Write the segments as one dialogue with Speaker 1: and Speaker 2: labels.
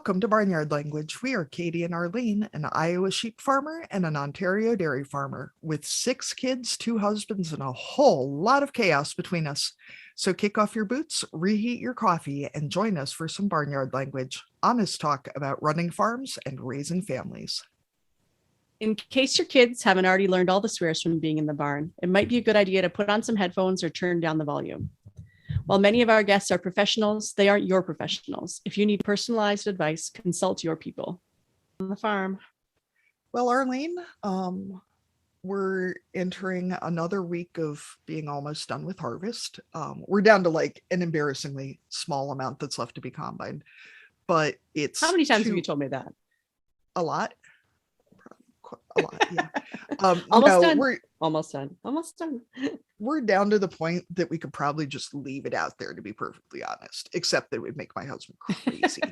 Speaker 1: Welcome to Barnyard Language. We are Katie and Arlene, an Iowa sheep farmer and an Ontario dairy farmer with 6 kids, 2 husbands, and a whole lot of chaos between us. So kick off your boots, reheat your coffee, and join us for some Barnyard Language, honest talk about running farms and raising families.
Speaker 2: In case your kids haven't already learned all the swears from being in the barn, it might be a good idea to put on some headphones or turn down the volume. While many of our guests are professionals, they aren't your professionals. If you need personalized advice, consult your people on the farm.
Speaker 1: Well, Arlene, we're entering another week of being almost done with harvest. We're down to like an embarrassingly small amount that's left to be combined, but it's
Speaker 2: How many times have you told me that?
Speaker 1: A lot. A lot, yeah.
Speaker 2: Almost done.
Speaker 1: We're down to the point that we could probably just leave it out there, to be perfectly honest, except that it would make my husband crazy.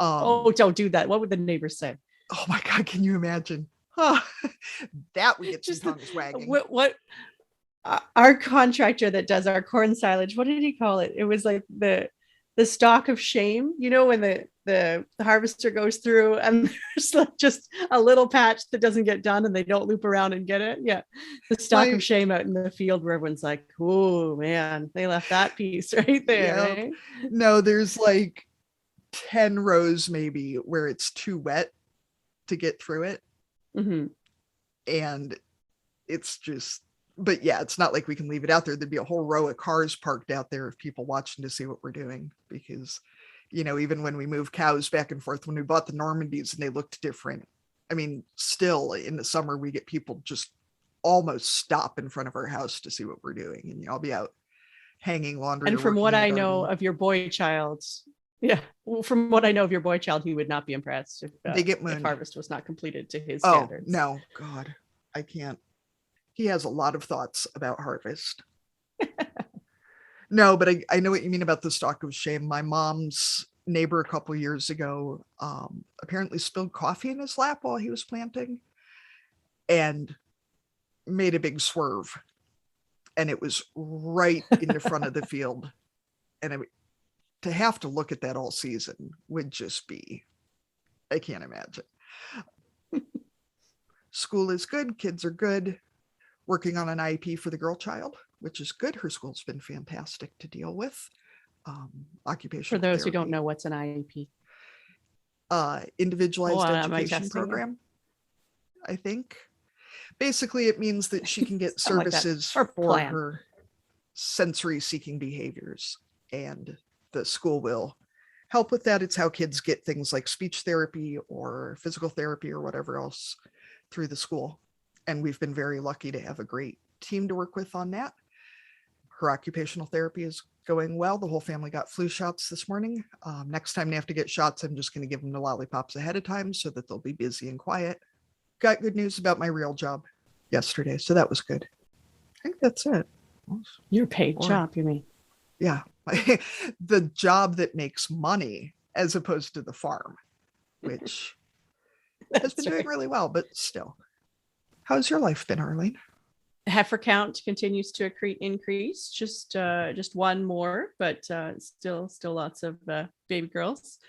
Speaker 2: Don't do that. What would the neighbors say?
Speaker 1: Oh my God, can you imagine? That would get some tongues wagging.
Speaker 2: What our contractor that does our corn silage, what did he call it? It was like the stalk of shame, you know, when the harvester goes through and there's like just a little patch that doesn't get done and they don't loop around and get it. Yeah. The stalk of shame out in the field where everyone's like, oh man, they left that piece right there.
Speaker 1: Yeah.
Speaker 2: Right?
Speaker 1: No, there's like 10 rows maybe where it's too wet to get through it.
Speaker 2: Mm-hmm.
Speaker 1: And it's just, but yeah, it's not like we can leave it out there. There'd be a whole row of cars parked out there of people watching to see what we're doing, because you know, even when we move cows back and forth, when we bought the Normandys and they looked different. I mean, still in the summer, we get people just almost stop in front of our house to see what we're doing. And I'll be out hanging laundry.
Speaker 2: And from what I know of your boy child, he would not be impressed if harvest was not completed to his standards.
Speaker 1: No, God, I can't. He has a lot of thoughts about harvest. No, but I know what you mean about the stalk of shame. My mom's neighbor a couple years ago apparently spilled coffee in his lap while he was planting and made a big swerve. And it was right in the front of the field. And to have to look at that all season would just be, I can't imagine. School is good. Kids are good. Working on an IEP for the girl child, which is good. Her school's been fantastic to deal with. Occupational
Speaker 2: For those
Speaker 1: therapy.
Speaker 2: who don't know what's an IEP.
Speaker 1: Individualized education program, I think. Basically, it means that she can get services for her sensory seeking behaviors, and the school will help with that. It's how kids get things like speech therapy or physical therapy or whatever else through the school. And we've been very lucky to have a great team to work with on that. Her occupational therapy is going well. The whole family got flu shots this morning. Next time they have to get shots, I'm just going to give them the lollipops ahead of time so that they'll be busy and quiet. Got good news about my real job yesterday, so that was good. I think that's it.
Speaker 2: Your paid job, you mean?
Speaker 1: Yeah. The job that makes money as opposed to the farm, which has been doing really well, but still. How's your life been, Arlene?
Speaker 2: Heifer count continues to increase, just one more, but still lots of baby girls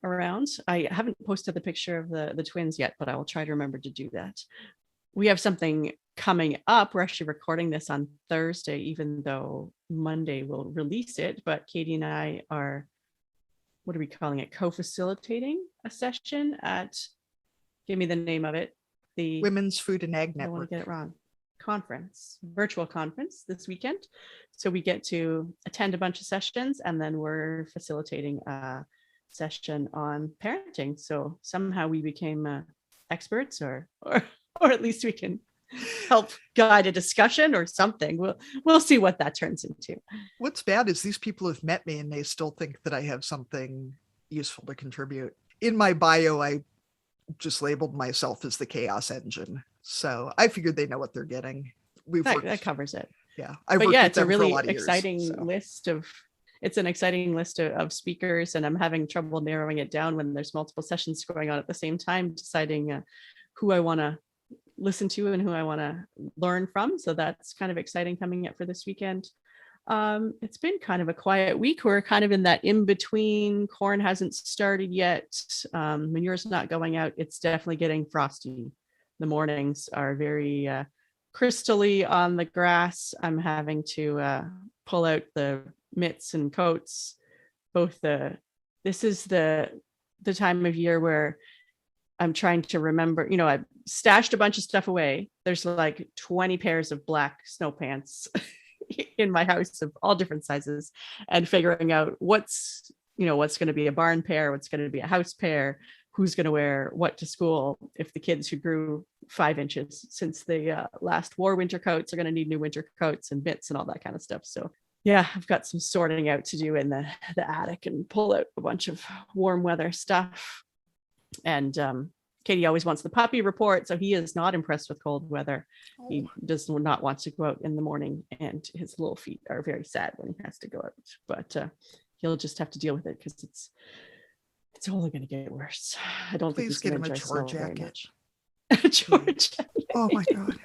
Speaker 2: around. I haven't posted the picture of the twins yet, but I will try to remember to do that. We have something coming up. We're actually recording this on Thursday, even though Monday we'll release it. But Katie and I are, what are we calling it? Co-facilitating a session at, give me the name of it. The
Speaker 1: Women's Food and Ag Network.
Speaker 2: I don't want to get it wrong. Virtual conference this weekend. So we get to attend a bunch of sessions, and then we're facilitating a session on parenting. So somehow we became experts, or at least we can help guide a discussion or something. We'll see what that turns into.
Speaker 1: What's bad is these people have met me and they still think that I have something useful to contribute. In my bio, I just labeled myself as the chaos engine. So I figured they know what they're getting.
Speaker 2: That covers it.
Speaker 1: Yeah.
Speaker 2: It's a really exciting list of, it's an exciting list of speakers, and I'm having trouble narrowing it down when there's multiple sessions going on at the same time, deciding who I want to listen to and who I want to learn from. So that's kind of exciting coming up for this weekend. It's been kind of a quiet week. We're kind of in that in between. Corn hasn't started yet. Manure's not going out. It's definitely getting frosty. The mornings are very crystally on the grass. I'm having to pull out the mitts and coats. This is the time of year where I'm trying to remember, I stashed a bunch of stuff away. There's like 20 pairs of black snow pants in my house of all different sizes, and figuring out what's going to be a barn pair, what's going to be a house pair, who's going to wear what to school. If the kids who grew 5 inches since the last wore winter coats are going to need new winter coats and mitts and all that kind of stuff. So yeah, I've got some sorting out to do in the attic and pull out a bunch of warm weather stuff. And Katie always wants the puppy report, so he is not impressed with cold weather. He does not want to go out in the morning, and his little feet are very sad when he has to go out. But he'll just have to deal with it because it's only going to get worse. I don't think he's
Speaker 1: get
Speaker 2: going
Speaker 1: him
Speaker 2: to
Speaker 1: a
Speaker 2: enjoy
Speaker 1: chore
Speaker 2: snow very
Speaker 1: jacket.
Speaker 2: much. A chore jacket.
Speaker 1: Oh my god!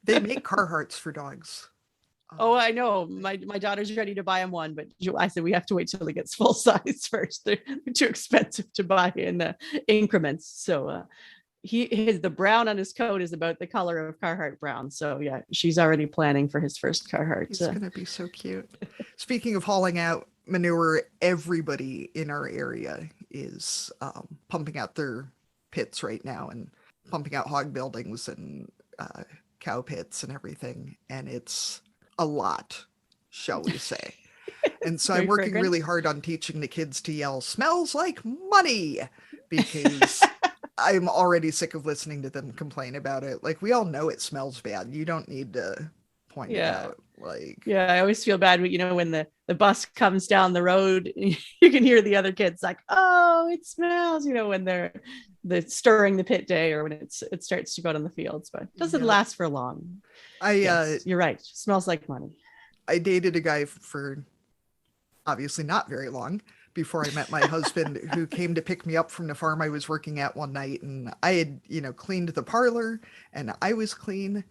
Speaker 1: They make Carhartts for dogs.
Speaker 2: Oh, I know. My daughter's ready to buy him one, but I said we have to wait till he gets full size first. They're too expensive to buy in increments. So the brown on his coat is about the color of Carhartt brown. So yeah, she's already planning for his first Carhartt.
Speaker 1: He's gonna be so cute. Speaking of hauling out manure, everybody in our area is pumping out their pits right now and pumping out hog buildings and cow pits and everything, and it's a lot, shall we say. And so I'm working really hard on teaching the kids to yell "smells like money," because I'm already sick of listening to them complain about it. Like, we all know it smells bad. You don't need to point it out. Like,
Speaker 2: yeah, I always feel bad when the bus comes down the road, you can hear the other kids like, oh, it smells, when they're stirring the pit day, or when it starts to go out in the fields, but it doesn't last for long. Yes, you're right. It smells like money.
Speaker 1: I dated a guy for obviously not very long before I met my husband, who came to pick me up from the farm I was working at one night. And I had, cleaned the parlor and I was clean.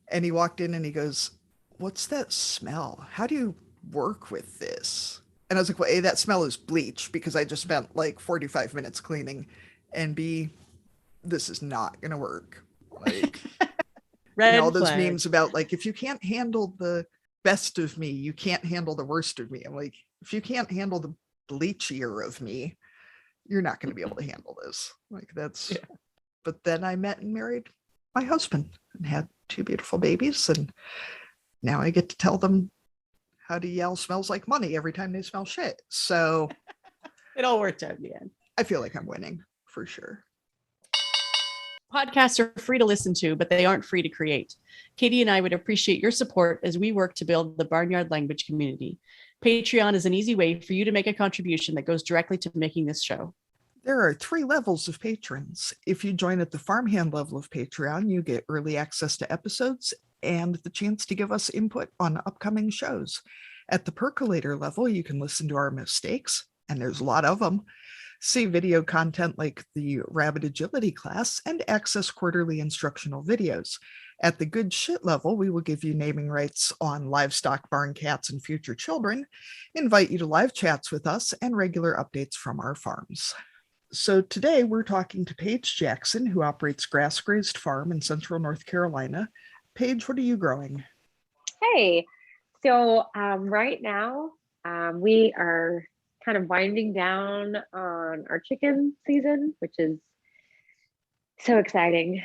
Speaker 1: And he walked in and he goes, "What's that smell? How do you work with this?" And I was like, well, A, that smell is bleach because I just spent like 45 minutes cleaning. And B, this is not going to work. Like, all those memes about like, if you can't handle the best of me, you can't handle the worst of me. I'm like, if you can't handle the bleachier of me, you're not going to be able to handle this. Like, that's, But then I met and married my husband and had 2 beautiful babies. And now I get to tell them how to yell "smells like money" every time they smell shit. So
Speaker 2: it all worked out in the end.
Speaker 1: I feel like I'm winning for sure.
Speaker 2: Podcasts are free to listen to, but they aren't free to create. Katie and I would appreciate your support as we work to build the Barnyard Language community. Patreon is an easy way for you to make a contribution that goes directly to making this show.
Speaker 1: There are 3 levels of patrons. If you join at the farmhand level of Patreon, you get early access to episodes and the chance to give us input on upcoming shows. At the percolator level, you can listen to our mistakes, and there's a lot of them, see video content like the Rabbit Agility class, and access quarterly instructional videos. At the good shit level, we will give you naming rights on livestock, barn cats, and future children, invite you to live chats with us, and regular updates from our farms. So today we're talking to Paige Jackson, who operates Grazed Farm in central North Carolina. Paige, what are you growing?
Speaker 3: Hey, so right now we are kind of winding down on our chicken season, which is so exciting.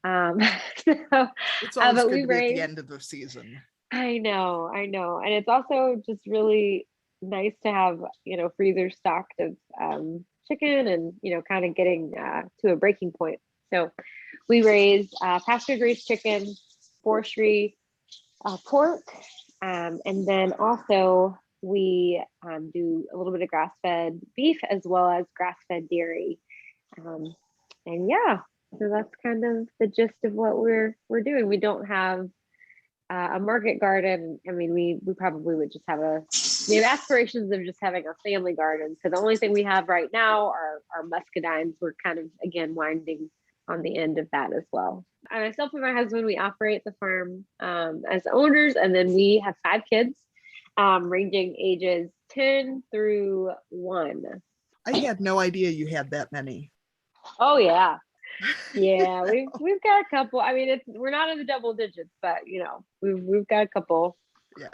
Speaker 1: It's always good to be at the end of the season.
Speaker 3: I know. And it's also just really nice to have, freezer stocked of chicken and, kind of getting to a breaking point. So we raise pasture raised chicken, forestry, pork, and then also we do a little bit of grass-fed beef as well as grass-fed dairy. And yeah, so that's kind of the gist of what we're doing. We don't have a market garden. I mean, we probably would just have we have aspirations of just having a family garden. So the only thing we have right now are muscadines. We're kind of, again, winding on the end of that as well. Myself and my husband, we operate the farm as owners, and then we have 5 kids. ranging ages 10 through 1.
Speaker 1: I had no idea you had that many.
Speaker 3: Oh yeah. Yeah, we've got a couple. I mean, we're not in the double digits, but we've got a couple.
Speaker 1: Yeah.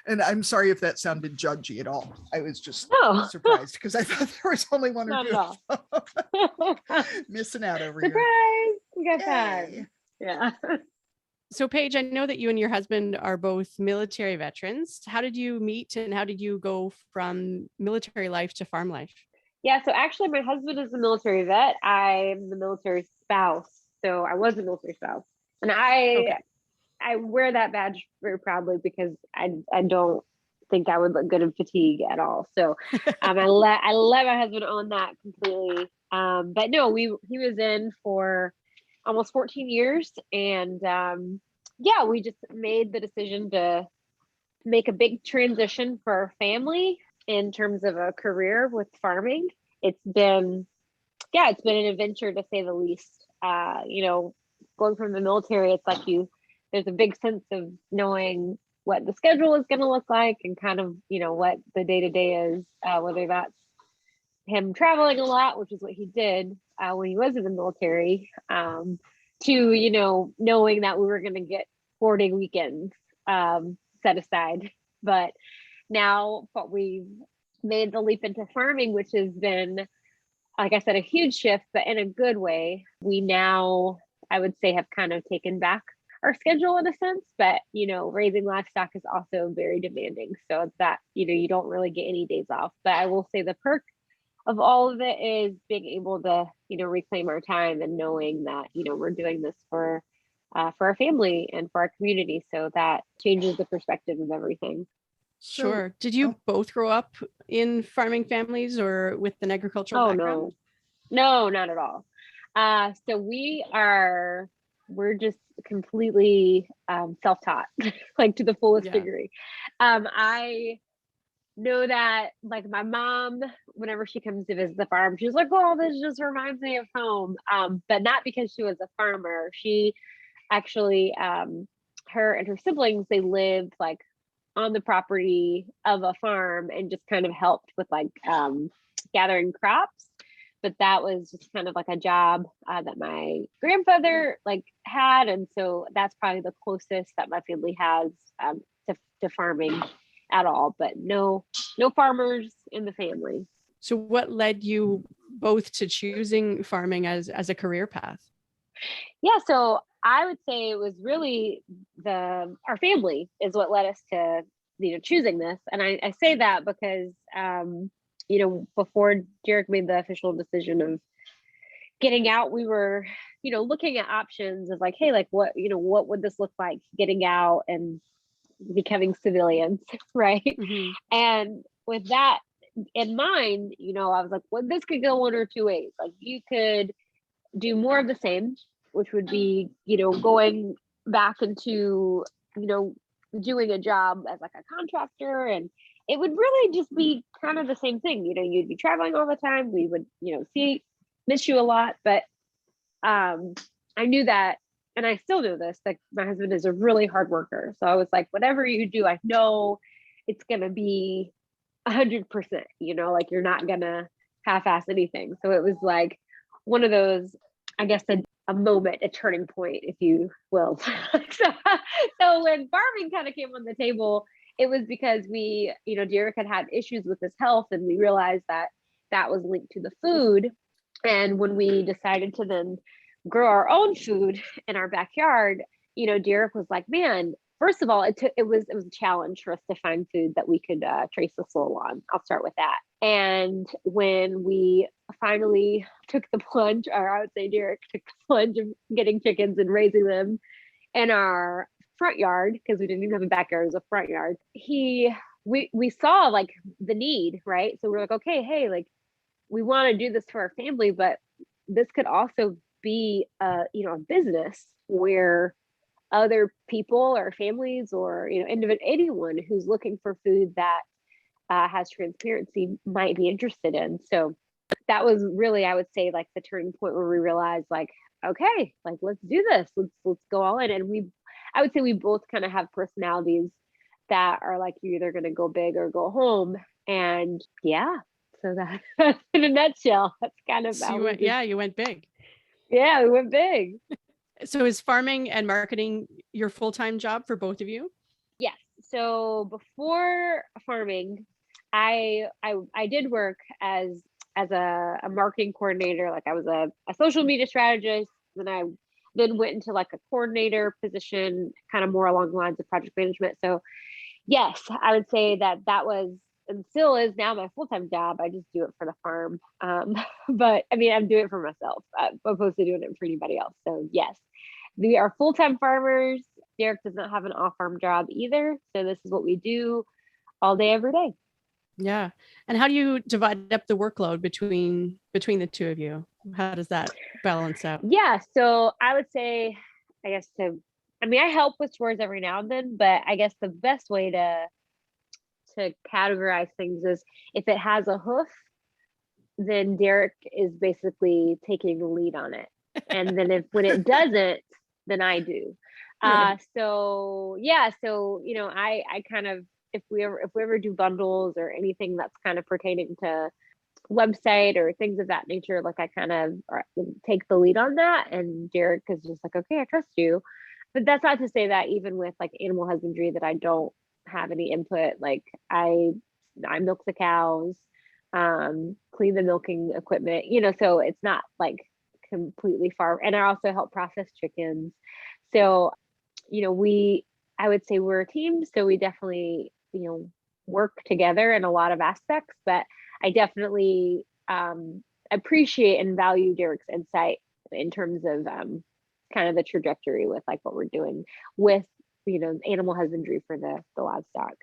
Speaker 1: And I'm sorry if that sounded judgy at all. I was just
Speaker 3: No.
Speaker 1: surprised because I thought there was only one or
Speaker 3: Not
Speaker 1: two.
Speaker 3: at all.
Speaker 1: Missing out over
Speaker 3: Surprise!
Speaker 1: here.
Speaker 3: We got
Speaker 1: Yay.
Speaker 3: time. Yeah.
Speaker 2: So Paige, I know that you and your husband are both military veterans. How did you meet and how did you go from military life to farm life?
Speaker 3: Yeah, so actually my husband is a military vet. I'm the military spouse. So I was a military spouse. And I wear that badge very proudly because I don't think I would look good in fatigue at all. So I let my husband own that completely. But no, he was in for almost 14 years. And yeah, we just made the decision to make a big transition for our family in terms of a career with farming. It's been an adventure to say the least. Going from the military, it's like there's a big sense of knowing what the schedule is going to look like and kind of, what the day-to-day is, whether that's him traveling a lot, which is what he did when he was in the military, to, knowing that we were going to get 4-day weekends set aside. But now we've made the leap into farming, which has been, like I said, a huge shift, but in a good way. We now, I would say, have kind of taken back our schedule in a sense, but raising livestock is also very demanding. So it's that, you don't really get any days off. But I will say the perk of all of it is being able to, reclaim our time and knowing that, we're doing this for our family and for our community. So that changes the perspective of everything.
Speaker 2: Sure. Did you both grow up in farming families or with an agricultural background?
Speaker 3: No, not at all. So we're just completely self-taught, like to the fullest degree. I know that, like, my mom, whenever she comes to visit the farm, she's like, "Oh, this just reminds me of home." But not because she was a farmer. She actually, her and her siblings, they lived like on the property of a farm and just kind of helped with like gathering crops. But that was just kind of like a job that my grandfather like had. And so that's probably the closest that my family has to farming at all, but no farmers in the family.
Speaker 2: So what led you both to choosing farming as a career path?
Speaker 3: Yeah, so I would say it was really our family is what led us to, choosing this. And I say that because, before Derek made the official decision of getting out, we were, looking at options of like, hey, like what would this look like getting out and becoming civilians, right?
Speaker 2: Mm-hmm.
Speaker 3: And with that in mind, I was like, well, this could go one or two ways. Like you could do more of the same, which would be, going back into, doing a job as like a contractor, and it would really just be kind of the same thing. You'd be traveling all the time. We would, miss you a lot. But I knew that, and I still know this, like my husband is a really hard worker. So I was like, whatever you do, I know it's going to be 100%, like you're not going to half-ass anything. So it was like one of those, I guess, a moment, a turning point, if you will. So when farming kind of came on the table, it was because we, Derek had issues with his health, and we realized that was linked to the food. And when we decided to then grow our own food in our backyard, Derek was like, man, first of all, it was a challenge for us to find food that we could trace the soil on. I'll start with that. And when we finally took the plunge, or I would say Derek took the plunge of getting chickens and raising them in our front yard, because we didn't even have a backyard, it was a front yard, we saw like the need, right? So we're like, okay, hey, like we want to do this for our family, but this could also be a business where other people or families or anyone who's looking for food that has transparency might be interested in. So that was really, I would say, like the turning point where we realized, like, okay, like let's do this, let's go all in. And I would say we both kind of have personalities that are like, you're either going to go big or go home. And yeah, so that's in a nutshell. That's kind of
Speaker 2: So
Speaker 3: how
Speaker 2: you went big.
Speaker 3: Yeah, we went big.
Speaker 2: So is farming and marketing your full-time job for both of you?
Speaker 3: Yes. So before farming, I did work as a marketing coordinator. Like I was a social media strategist. Then I went into like a coordinator position, kind of more along the lines of project management. So yes, I would say that was and still is now my full-time job. I just do it for the farm. But I mean, I'm doing it for myself, opposed to doing it for anybody else. So yes, we are full-time farmers. Derek does not have an off-farm job either. So this is what we do all day, every day.
Speaker 2: Yeah. And how do you divide up the workload between the two of you? How does that balance out?
Speaker 3: Yeah. So I would say, I guess I help with chores every now and then, but I guess the best way to categorize things is if it has a hoof, then Derek is basically taking the lead on it. And then when it doesn't, then I do. So yeah, so I kind of, if we ever do bundles or anything that's kind of pertaining to website or things of that nature, like I kind of take the lead on that, and Derek is just like, okay, I trust you. But that's not to say that even with like animal husbandry that I don't have any input. Like I milk the cows, clean the milking equipment, so it's not like completely far. And I also help process chickens. So, I would say we're a team. So we definitely, work together in a lot of aspects, but I definitely appreciate and value Derek's insight in terms of kind of the trajectory with like what we're doing with animal husbandry for the livestock.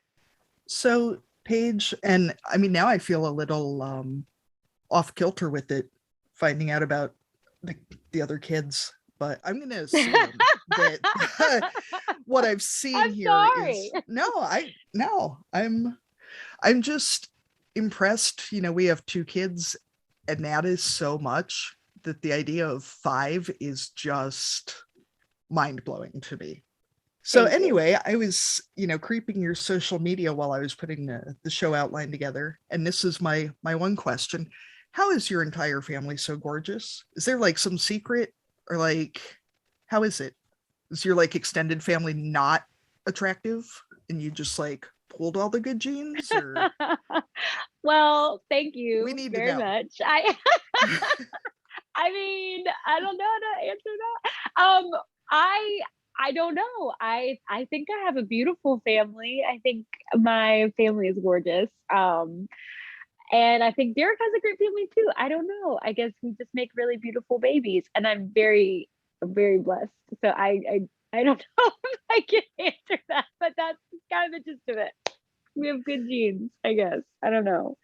Speaker 1: So Paige, and I mean, now I feel a little off kilter with it, finding out about the other kids, but I'm going to assume that what I've seen is I'm just impressed. We have 2 kids, and that is so much that the idea of 5 is just mind-blowing to me. So anyway, I was, creeping your social media while I was putting the show outline together. And this is my one question. How is your entire family so gorgeous? Is there like some secret, or like, how is it? Is your like extended family not attractive and you just like pulled all the good genes? Or
Speaker 3: well, thank you
Speaker 1: we need
Speaker 3: very
Speaker 1: to know.
Speaker 3: much. I mean, I don't know how to answer that. I don't know. I think I have a beautiful family. I think my family is gorgeous. And I think Derek has a great family too. I don't know. I guess we just make really beautiful babies, and I'm very blessed. So I don't know if I can answer that, but that's kind of the gist of it. We have good genes, I guess. I don't know.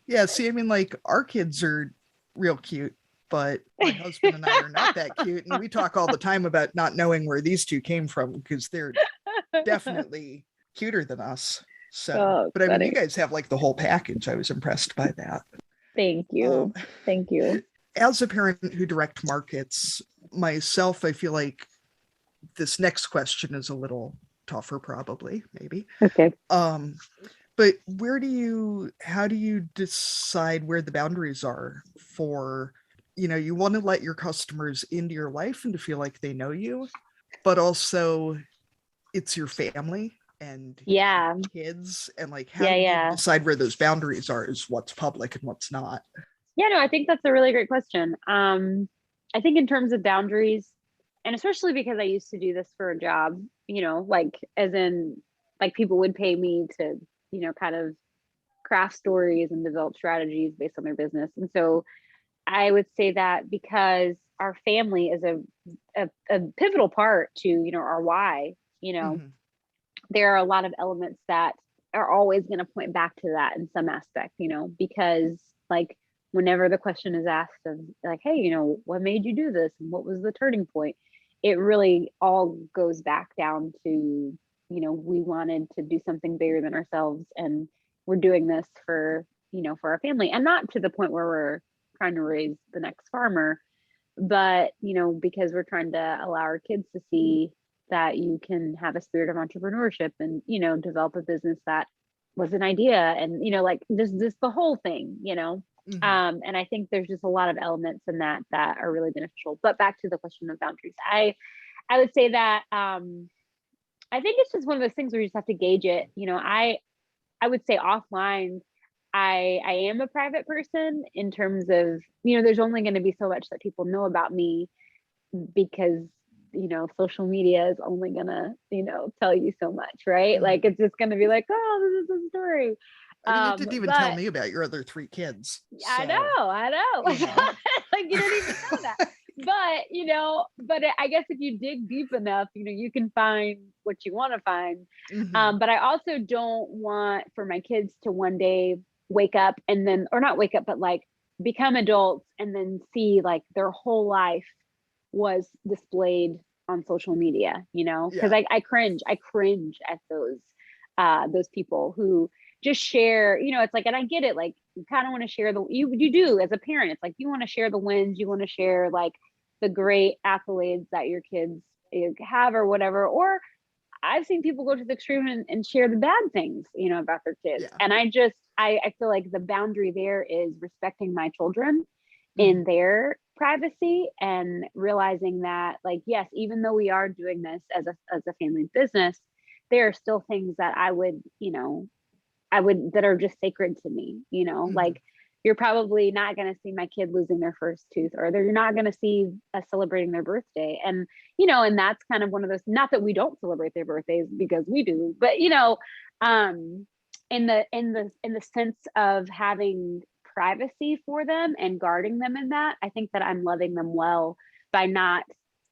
Speaker 1: Yeah, see, I mean, like our kids are real cute, but my husband and I are not that cute. And we talk all the time about not knowing where these 2 came from, because they're definitely cuter than us. So, but I mean, you guys have like the whole package. I was impressed by that.
Speaker 3: Thank you. Thank you.
Speaker 1: As a parent who direct markets myself, I feel like this next question is a little tougher, probably, maybe.
Speaker 3: Okay.
Speaker 1: But how do you decide where the boundaries are for, you want to let your customers into your life and to feel like they know you, but also it's your family and kids, and like how do you decide where those boundaries are, is what's public and what's not?
Speaker 3: Yeah, no, I think that's a really great question. I think in terms of boundaries, and especially because I used to do this for a job, like as in like people would pay me to, kind of craft stories and develop strategies based on their business. And so I would say that because our family is a pivotal part to, our why,
Speaker 1: Mm-hmm.
Speaker 3: there are a lot of elements that are always going to point back to that in some aspect, because like whenever the question is asked of like, hey, what made you do this? And what was the turning point? It really all goes back down to, we wanted to do something bigger than ourselves. And we're doing this for, for our family, and not to the point where we're trying to raise the next farmer, but, because we're trying to allow our kids to see that you can have a spirit of entrepreneurship and, develop a business that was an idea and, like this the whole thing, and I think there's just a lot of elements in that are really beneficial. But back to the question of boundaries, I would say that I think it's just one of those things where you just have to gauge it. I would say offline, I am a private person in terms of, there's only going to be so much that people know about me because, social media is only going to, tell you so much, right? Like, it's just going to be like, oh, this is a story.
Speaker 1: I mean, you didn't even tell me about your other 3 kids.
Speaker 3: So, I know. Like, you don't even know that. But I guess if you dig deep enough, you can find what you want to find. But I also don't want for my kids to one day wake up and then, or not wake up, but like become adults and then see like their whole life was displayed on social media, because I cringe at those people who just share, it's like, and I get it, like you kind of want to share you do as a parent, it's like you want to share the wins, you want to share like the great accolades that your kids have or whatever. Or I've seen people go to the extreme and share the bad things, about their kids. And I feel like the boundary there is respecting my children in their privacy and realizing that, like, yes, even though we are doing this as a family business, there are still things that I would that are just sacred to me, like you're probably not going to see my kid losing their first tooth, or you're not going to see us celebrating their birthday. And, and that's kind of one of those, not that we don't celebrate their birthdays because we do, but, in the sense of having privacy for them and guarding them in that, I think that I'm loving them well by not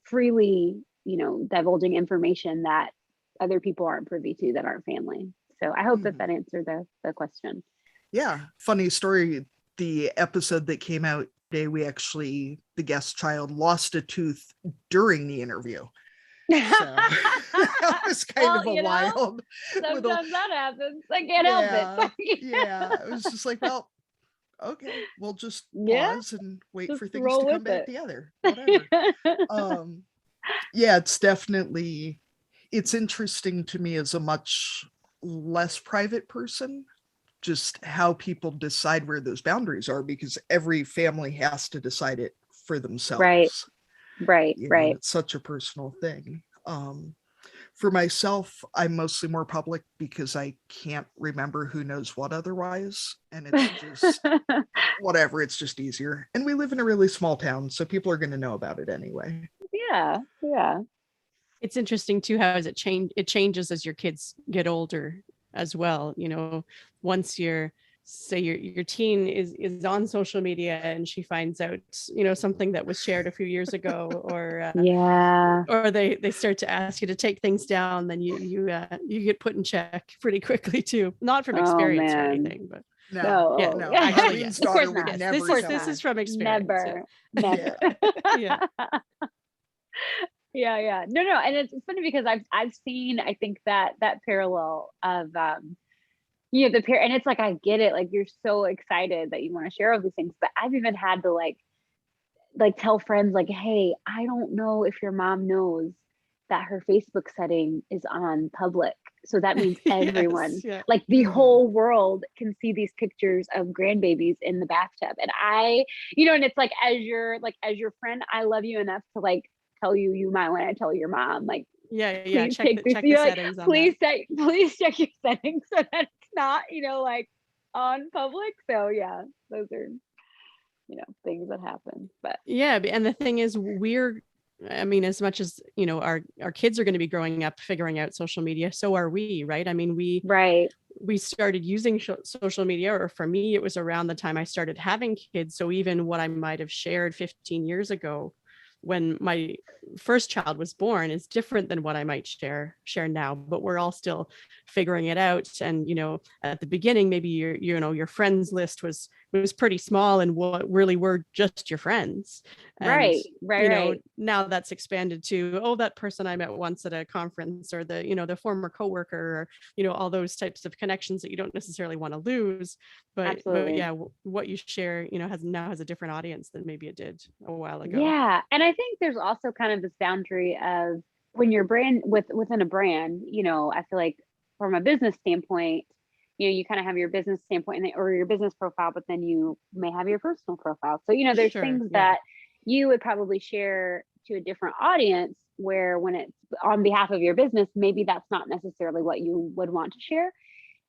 Speaker 3: freely, divulging information that other people aren't privy to that aren't family. So I hope that answered the question.
Speaker 1: Yeah. Funny story. The episode that came out today, the guest child lost a tooth during the interview. So that was kind of a wild.
Speaker 3: Sometimes that happens. I can't help it.
Speaker 1: Yeah. It was just like, well, okay, we'll just pause and wait for things to come back together. Whatever. It's interesting to me as a much less private person, just how people decide where those boundaries are, because every family has to decide it for themselves.
Speaker 3: Right.
Speaker 1: It's such a personal thing. For myself, I'm mostly more public because I can't remember who knows what otherwise. And it's just whatever, it's just easier. And we live in a really small town, so people are going to know about it anyway.
Speaker 3: Yeah.
Speaker 2: It's interesting too, how it changes as your kids get older as well. Once your teen is on social media and she finds out, something that was shared a few years ago, or or they start to ask you to take things down, then you get put in check pretty quickly too. Not from experience or anything, but
Speaker 1: no.
Speaker 2: Actually,
Speaker 1: yes.
Speaker 2: of course
Speaker 1: would
Speaker 2: not.
Speaker 1: Never
Speaker 2: This is from experience.
Speaker 3: Never.
Speaker 2: Yeah.
Speaker 3: Yeah. No. And it's funny because I've seen, I think that parallel of, the pair, and it's like, I get it. Like, you're so excited that you want to share all these things, but I've even had to like tell friends like, hey, I don't know if your mom knows that her Facebook setting is on public. So that means everyone, like the whole world can see these pictures of grandbabies in the bathtub. And and it's like, as your friend, I love you enough to like tell you might want to tell your mom, like,
Speaker 2: check the settings on
Speaker 3: please check your settings so that it's not, like on public. So yeah, those are, things that happen. But
Speaker 2: and the thing is, as much as, our kids are going to be growing up figuring out social media, so are we, right? I mean, we started using social media, or for me, it was around the time I started having kids. So even what I might have shared 15 years ago when my first child was born is different than what I might share now, but we're all still figuring it out. And, at the beginning, maybe your friends list was pretty small and what really were just your friends. And,
Speaker 3: right.
Speaker 2: Now that's expanded to, that person I met once at a conference, or the former coworker, or, all those types of connections that you don't necessarily want to lose. But yeah, what you share, has a different audience than maybe it did a while ago.
Speaker 3: Yeah. And I think there's also kind of this boundary of,
Speaker 4: when you're within a brand, I feel like from a business standpoint, you kind of have your business standpoint or your business profile, but then you may have your personal profile. So, there's things that you would probably share to a different audience, where when it's on behalf of your business, maybe that's not necessarily what you would want to share.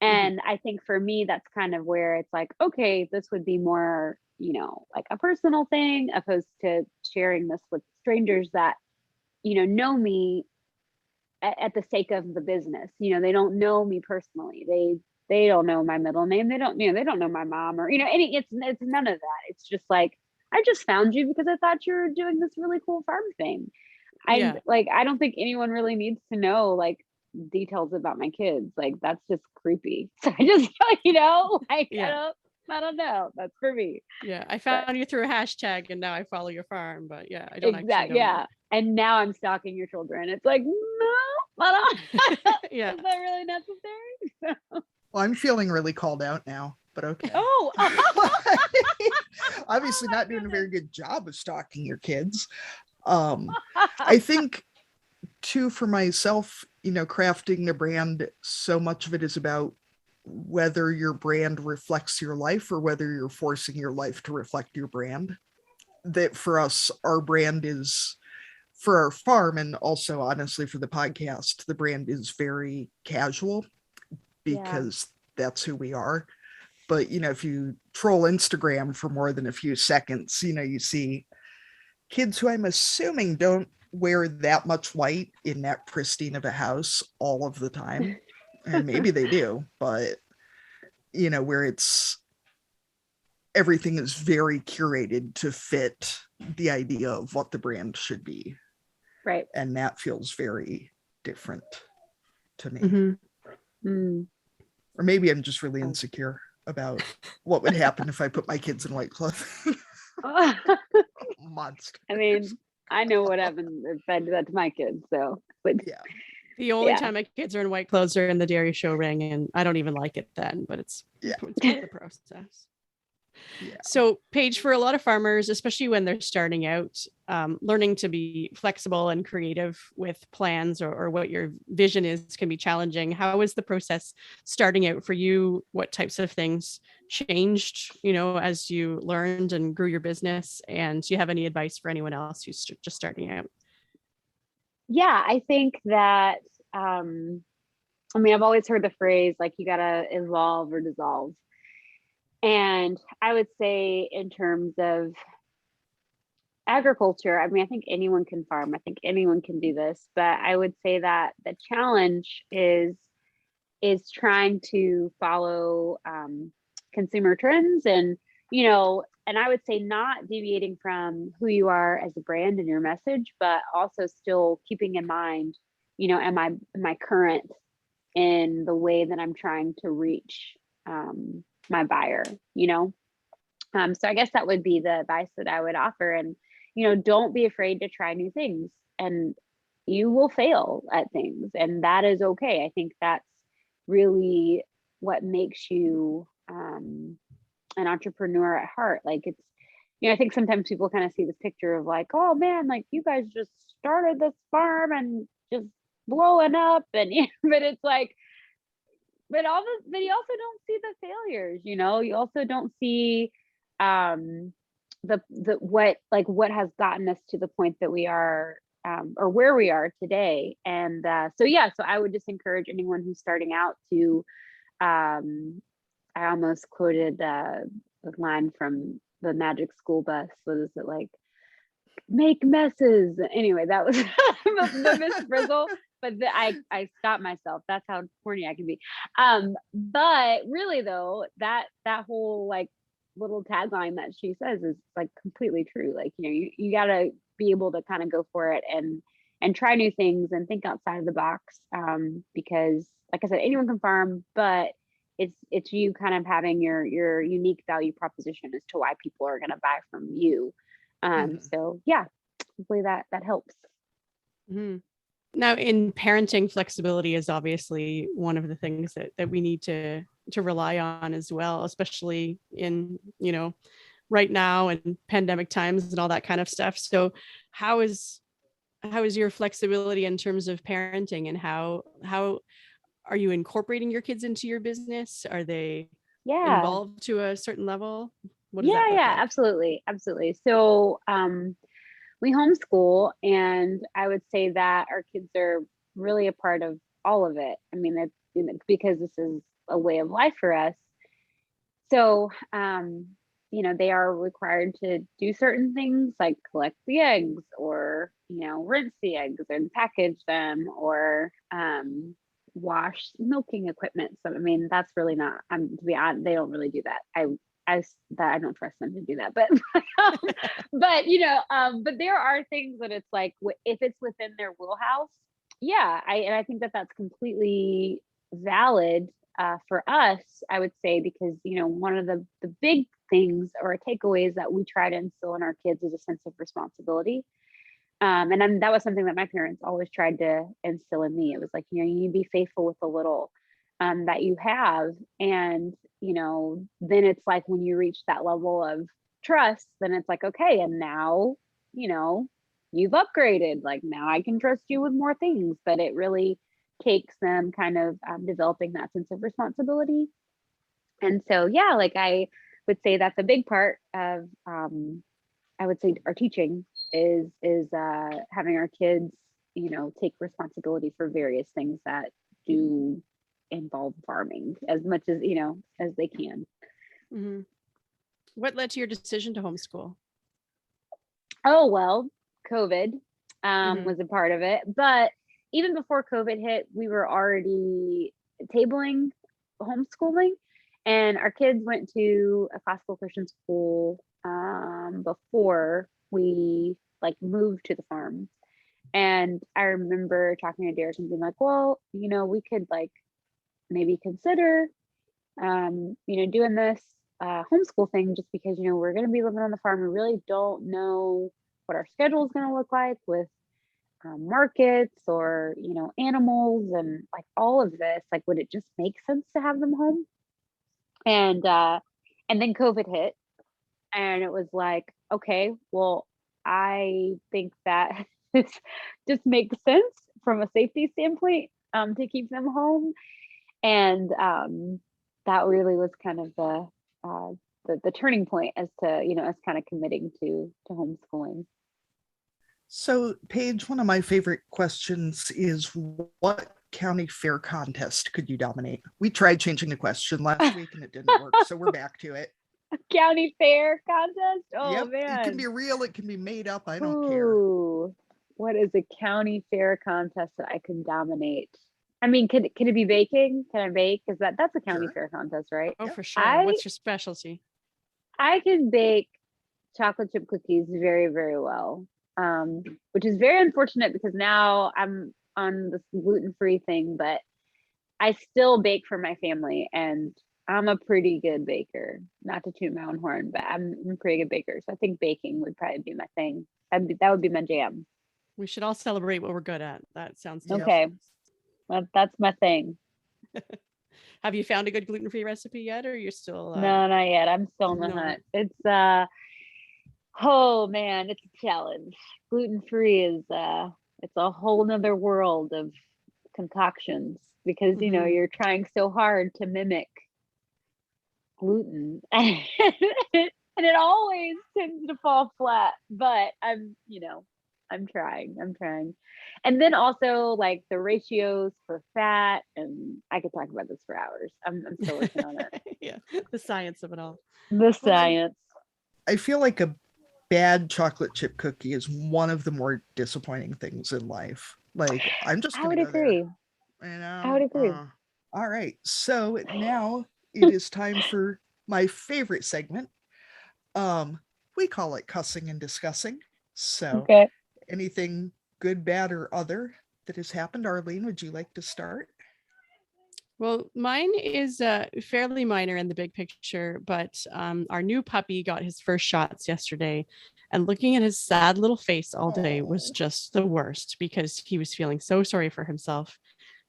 Speaker 4: And I think for me, that's kind of where it's like, okay, this would be more, like a personal thing, opposed to sharing this with strangers that, know me at the sake of the business. They don't know me personally. They don't know my middle name. They don't know my mom, or, it's none of that. It's just like, I just found you because I thought you were doing this really cool farm thing. I don't think anyone really needs to know like details about my kids. Like, that's just creepy. So I just, I don't know. That's for me.
Speaker 2: Yeah. I found you through a hashtag and now I follow your farm, but I don't actually know.
Speaker 4: Yeah. And now I'm stalking your children. It's like, no, I don't.
Speaker 2: Yeah.
Speaker 4: Is that really necessary?
Speaker 1: Well, I'm feeling really called out now, but okay.
Speaker 4: Oh,
Speaker 1: obviously not doing a very good job of stalking your kids. I think too, for myself, crafting a brand, so much of it is about whether your brand reflects your life or whether you're forcing your life to reflect your brand. That for us, our brand is, for our farm, and also honestly for the podcast, the brand is very casual because that's who we are. But, if you troll Instagram for more than a few seconds, you see kids who I'm assuming don't wear that much white in that pristine of a house all of the time. And maybe they do, but, where it's, everything is very curated to fit the idea of what the brand should be.
Speaker 4: Right.
Speaker 1: And that feels very different to me.
Speaker 4: Mm-hmm.
Speaker 1: Or maybe I'm just really insecure about what would happen if I put my kids in white clothing. Monster.
Speaker 4: I mean, I know what happened if I did that to my kids. So, but
Speaker 2: the only time my kids are in white clothes are in the dairy show ring, and I don't even like it then. But it's part of the process. Yeah. So, Paige, for a lot of farmers, especially when they're starting out, learning to be flexible and creative with plans or what your vision is can be challenging. How was the process starting out for you? What types of things changed, as you learned and grew your business? And do you have any advice for anyone else who's just starting out?
Speaker 4: Yeah, I think that, I've always heard the phrase, like, you got to evolve or dissolve. And I would say in terms of agriculture, I think anyone can farm. I think anyone can do this, but I would say that the challenge is trying to follow consumer trends and, and I would say not deviating from who you are as a brand and your message, but also still keeping in mind, am I current in the way that I'm trying to reach my buyer, so I guess that would be the advice that I would offer. And, don't be afraid to try new things, and you will fail at things, and that is okay. I think that's really what makes you an entrepreneur at heart. Like, it's, I think sometimes people kind of see this picture of like, oh man, like you guys just started this farm and just blowing up, and but it's like, but you also don't see the failures, you also don't see what has gotten us to the point that we are, or where we are today. And so I would just encourage anyone who's starting out to, I almost quoted a line from the Magic School Bus. What is it, like, make messes? Anyway, that was the Miss Frizzle. But I stopped myself. That's how corny I can be. But really though, that whole like little tagline that she says is like completely true. Like, you gotta be able to kind of go for it and try new things and think outside of the box. Because like I said, anyone can farm, but it's you kind of having your unique value proposition as to why people are gonna buy from you. So yeah, hopefully that helps.
Speaker 2: Mm-hmm. Now, in parenting, flexibility is obviously one of the things that we need to rely on as well, especially in, right now and pandemic times and all that kind of stuff. So how is how is your flexibility in terms of parenting, and how are you incorporating your kids into your business? Are they involved to a certain level? What does that look like?
Speaker 4: Absolutely. So we homeschool, and I would say that our kids are really a part of all of it. I mean, it's, because this is a way of life for us. So they are required to do certain things like collect the eggs, or rinse the eggs and package them, or wash milking equipment. So I mean, that's really not, to be honest, they don't really do that. I don't trust them to do that, but but there are things that it's like, if it's within their wheelhouse, I think that that's completely valid for us, I would say, because one of the big things or takeaways that we try to instill in our kids is a sense of responsibility. And then that was something that my parents always tried to instill in me. It was like, you need to be faithful with the little that you have. And, then it's like, when you reach that level of trust, then it's like, okay, and now, you've upgraded, like now I can trust you with more things. But it really takes them kind of developing that sense of responsibility. And so, like I would say that's a big part of, I would say, our teaching is having our kids, take responsibility for various things that do involve farming as much as, as they can.
Speaker 2: Mm-hmm. What led to your decision to homeschool?
Speaker 4: Oh, well, COVID was a part of it. But even before COVID hit, we were already tabling homeschooling, and our kids went to a classical Christian school before we moved to the farm. And I remember talking to Derek and being like, well, we could maybe consider doing this homeschool thing, just because we're going to be living on the farm. We really don't know what our schedule is going to look like with markets or animals and all of this. Would it just make sense to have them home? And then COVID hit, and it was like, okay, well, I think that this just makes sense from a safety standpoint to keep them home. And that really was kind of the turning point as to us kind of committing to homeschooling.
Speaker 1: So, Paige, one of my favorite questions is, what county fair contest could you dominate? We tried changing the question last week and it didn't work, so we're back to it.
Speaker 4: A county fair contest? Oh, yep. Man.
Speaker 1: It can be real, it can be made up. I don't
Speaker 4: care. What is a county fair contest that I can dominate? I mean, can it be baking? Can I bake? Because that's a county fair contest, right?
Speaker 2: Oh, for sure. What's your specialty?
Speaker 4: I can bake chocolate chip cookies very, very well, which is very unfortunate because now I'm on this gluten-free thing, but I still bake for my family, and I'm a pretty good baker. Not to toot my own horn, but I'm a pretty good baker. So I think baking would probably be my thing. That would be my jam.
Speaker 2: We should all celebrate what we're good at. That sounds
Speaker 4: okay. Well, that's my thing.
Speaker 2: Have you found a good gluten-free recipe yet, or you're still?
Speaker 4: No, not yet. I'm still in the hunt. It's oh man, it's a challenge. Gluten-free is it's a whole nother world of concoctions, because you're trying so hard to mimic gluten, and it always tends to fall flat. But I'm trying. And then also the ratios for fat, and I could talk about this for hours. I'm still working on it.
Speaker 2: Yeah, the science of it all.
Speaker 4: The science.
Speaker 1: I feel like a bad chocolate chip cookie is one of the more disappointing things in life. I'm just
Speaker 4: I would agree. I would agree.
Speaker 1: All right. So now it is time for my favorite segment. We call it cussing and discussing. So anything good, bad, or other that has happened? Arlene, would you like to start?
Speaker 2: Well, mine is fairly minor in the big picture, but our new puppy got his first shots yesterday, and looking at his sad little face all day was just the worst, because he was feeling so sorry for himself.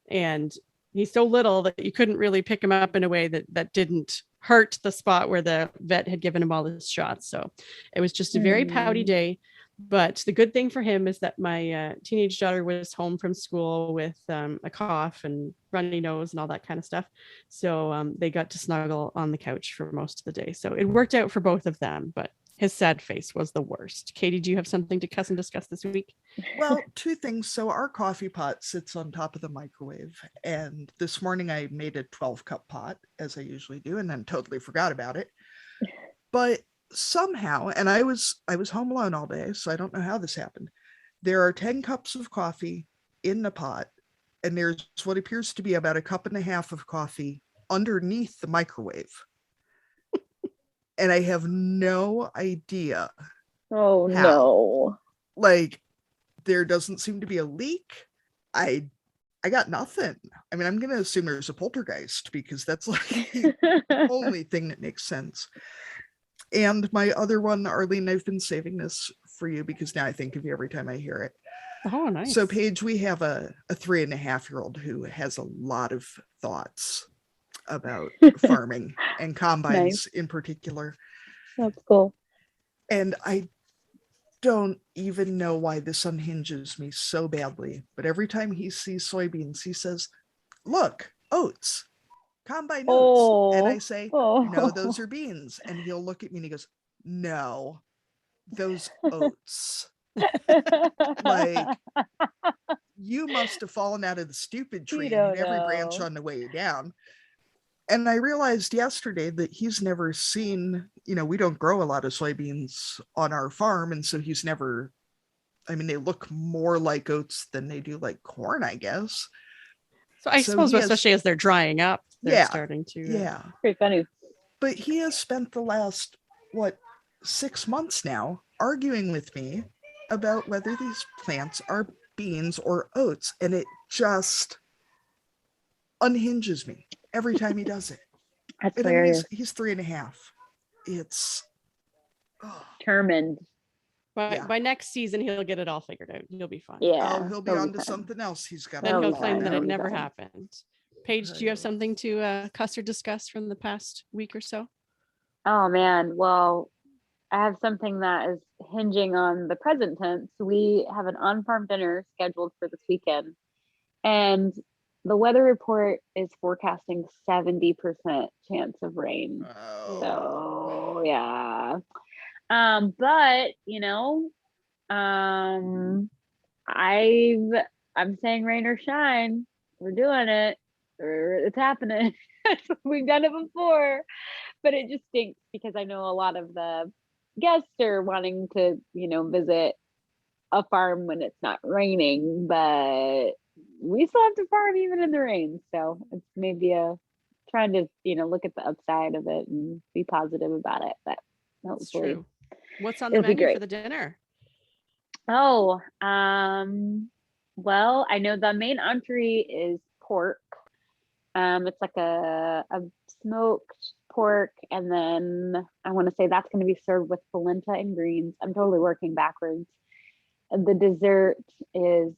Speaker 2: And he's so little that you couldn't really pick him up in a way that didn't hurt the spot where the vet had given him all his shots. So it was just a very pouty day. But the good thing for him is that my teenage daughter was home from school with a cough and runny nose and all that kind of stuff. So they got to snuggle on the couch for most of the day. So it worked out for both of them, but his sad face was the worst. Katie, do you have something to cuss and discuss this week?
Speaker 1: Well, two things. So our coffee pot sits on top of the microwave. And this morning I made a 12-cup pot, as I usually do, and then totally forgot about it. But somehow, and I was home alone all day, so I don't know how this happened. There are 10 cups of coffee in the pot, and there's what appears to be about a cup and a half of coffee underneath the microwave. And I have no idea.
Speaker 5: Oh
Speaker 1: how.
Speaker 5: no.
Speaker 1: Like, there doesn't seem to be a leak. I got nothing. I mean, I'm going to assume there's a poltergeist because that's like the only thing that makes sense. And my other one, Arlene, I've been saving this for you because now I think of you every time I hear it.
Speaker 2: Oh, nice.
Speaker 1: So Paige, we have a 3.5-year-old who has a lot of thoughts about farming and combines in particular.
Speaker 5: That's cool.
Speaker 1: And I don't even know why this unhinges me so badly, but every time he sees soybeans, he says, "Look, oats, combine oats." And I say, "No, those are beans." And he'll look at me and he goes, "No, those oats." Like, you must have fallen out of the stupid tree and hit every branch on the way down. And I realized yesterday that he's never seen, we don't grow a lot of soybeans on our farm. And so he's never, they look more like oats than they do like corn, I guess.
Speaker 2: So I suppose especially as they're drying up, they're starting to.
Speaker 1: Yeah.
Speaker 5: Pretty funny.
Speaker 1: But he has spent the last, 6 months now arguing with me about whether these plants are beans or oats. And it just unhinges me every time he does it.
Speaker 5: That's
Speaker 1: And
Speaker 5: hilarious.
Speaker 1: he's 3.5. It's
Speaker 5: Determined.
Speaker 2: By next season, he'll get it all figured out. He'll be fine.
Speaker 5: Yeah.
Speaker 1: He'll be on to something else. He's got.
Speaker 2: Then he'll
Speaker 5: be
Speaker 2: claim
Speaker 5: fine.
Speaker 2: that
Speaker 5: He'll
Speaker 2: it
Speaker 5: be
Speaker 2: never
Speaker 5: fine.
Speaker 2: happened. Paige, do you have something to cuss or discuss from the past week or so?
Speaker 4: Oh man, well, I have something that is hinging on the present tense. We have an on-farm dinner scheduled for this weekend, and the weather report is forecasting 70% chance of rain. So yeah. But I'm saying rain or shine. We're doing it. It's happening. We've done it before, but it just stinks because I know a lot of the guests are wanting to, visit a farm when it's not raining, but we still have to farm even in the rain. So it's maybe trying to, look at the upside of it and be positive about it. But hopefully,
Speaker 2: true. What's on the menu for the dinner?
Speaker 4: Oh, well, I know the main entree is pork. It's like a smoked pork, and then I want to say that's going to be served with polenta and greens. I'm totally working backwards. The dessert is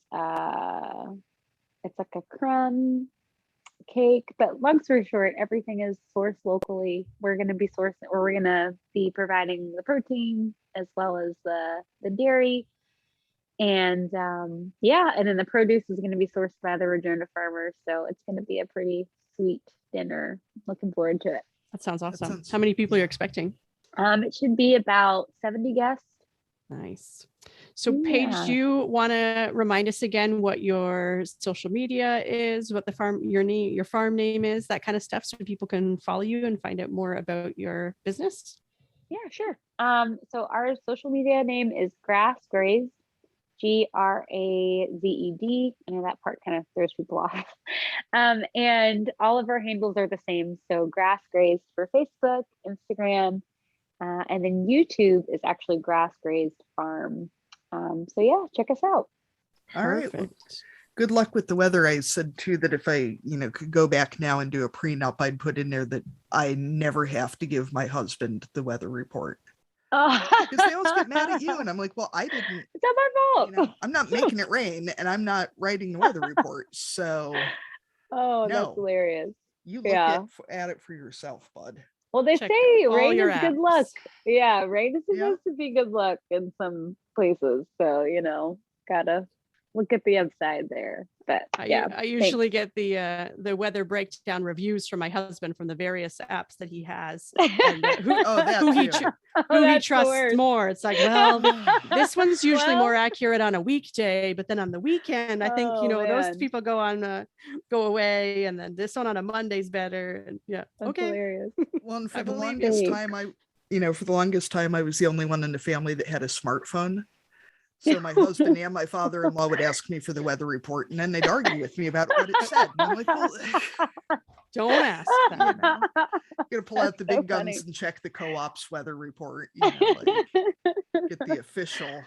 Speaker 4: it's like a crumb cake, but long story short, everything is sourced locally. We're going to be providing the protein as well as the dairy. And and then the produce is going to be sourced by the Regina farmers. So it's going to be a pretty sweet dinner. Looking forward to it.
Speaker 2: That sounds awesome. How many people are you expecting?
Speaker 4: It should be about 70 guests.
Speaker 2: Nice. So Paige, do you want to remind us again what your social media is, what your farm name is, that kind of stuff, so people can follow you and find out more about your business?
Speaker 4: Yeah, sure. So our social media name is Grazed, Grazed. I know that part kind of throws people off. And all of our handles are the same. So Grazed for Facebook, Instagram, and then YouTube is actually Grazed Farm. So yeah, check us out.
Speaker 1: All right. Well, good luck with the weather. I said too that if I, could go back now and do a prenup, I'd put in there that I never have to give my husband the weather report. Because they always get mad at you, and I'm like, well, I didn't.
Speaker 4: It's not my fault.
Speaker 1: I'm not making it rain, and I'm not writing the weather report. So,
Speaker 4: that's hilarious.
Speaker 1: You look at it for yourself, bud.
Speaker 4: Well, they say rain is good luck. Yeah, rain is supposed to be good luck in some
Speaker 5: places. So, gotta look at the upside there. But yeah,
Speaker 2: I usually get the weather breakdown reviews from my husband from the various apps that he has, and who he
Speaker 5: that's the
Speaker 2: trusts
Speaker 5: worst.
Speaker 2: more. It's like, well, this one's usually more accurate on a weekday, but then on the weekend, I think those
Speaker 5: man.
Speaker 2: people go away, and then this one on a Monday's better. And
Speaker 5: That's
Speaker 2: okay.
Speaker 5: hilarious.
Speaker 1: Well, and
Speaker 2: I
Speaker 1: for the
Speaker 2: believe
Speaker 1: longest
Speaker 5: you.
Speaker 1: time, for the longest time, I was the only one in the family that had a smartphone. So my husband and my father-in-law would ask me for the weather report, and then they'd argue with me about what it said. And I'm like, well,
Speaker 2: Don't ask that.
Speaker 1: you gotta pull out the
Speaker 5: so
Speaker 1: big guns
Speaker 5: funny.
Speaker 1: and check the co-op's weather report. Get the official.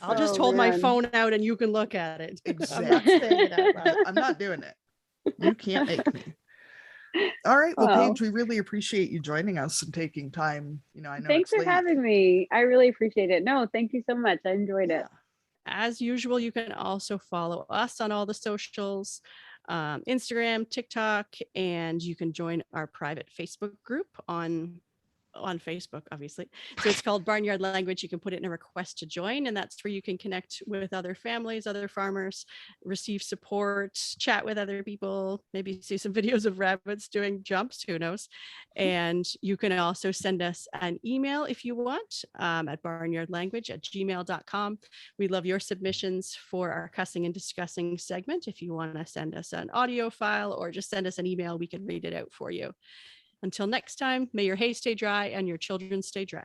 Speaker 2: I'll just
Speaker 5: Oh,
Speaker 2: hold my
Speaker 5: man.
Speaker 2: phone out and you can look at it.
Speaker 1: Exactly.
Speaker 2: I'm not saying it out loud.
Speaker 1: I'm not doing it. You can't make me. All right. Well,
Speaker 5: Well.
Speaker 1: Paige, we really appreciate you joining us and taking time. I know
Speaker 5: Thanks
Speaker 1: it's
Speaker 5: for
Speaker 1: late.
Speaker 5: having me. I really appreciate it. No, thank you so much. I enjoyed it.
Speaker 2: As usual, you can also follow us on all the socials, Instagram, TikTok, and you can join our private Facebook group on Facebook, obviously. So it's called Barnyard Language. You can put it in a request to join, and that's where you can connect with other families, other farmers, receive support, chat with other people, maybe see some videos of rabbits doing jumps, who knows. And you can also send us an email if you want at barnyardlanguage@gmail.com. We love your submissions for our cussing and discussing segment. If you want to send us an audio file or just send us an email, we can read it out for you. Until next time, may your hay stay dry and your children stay dry.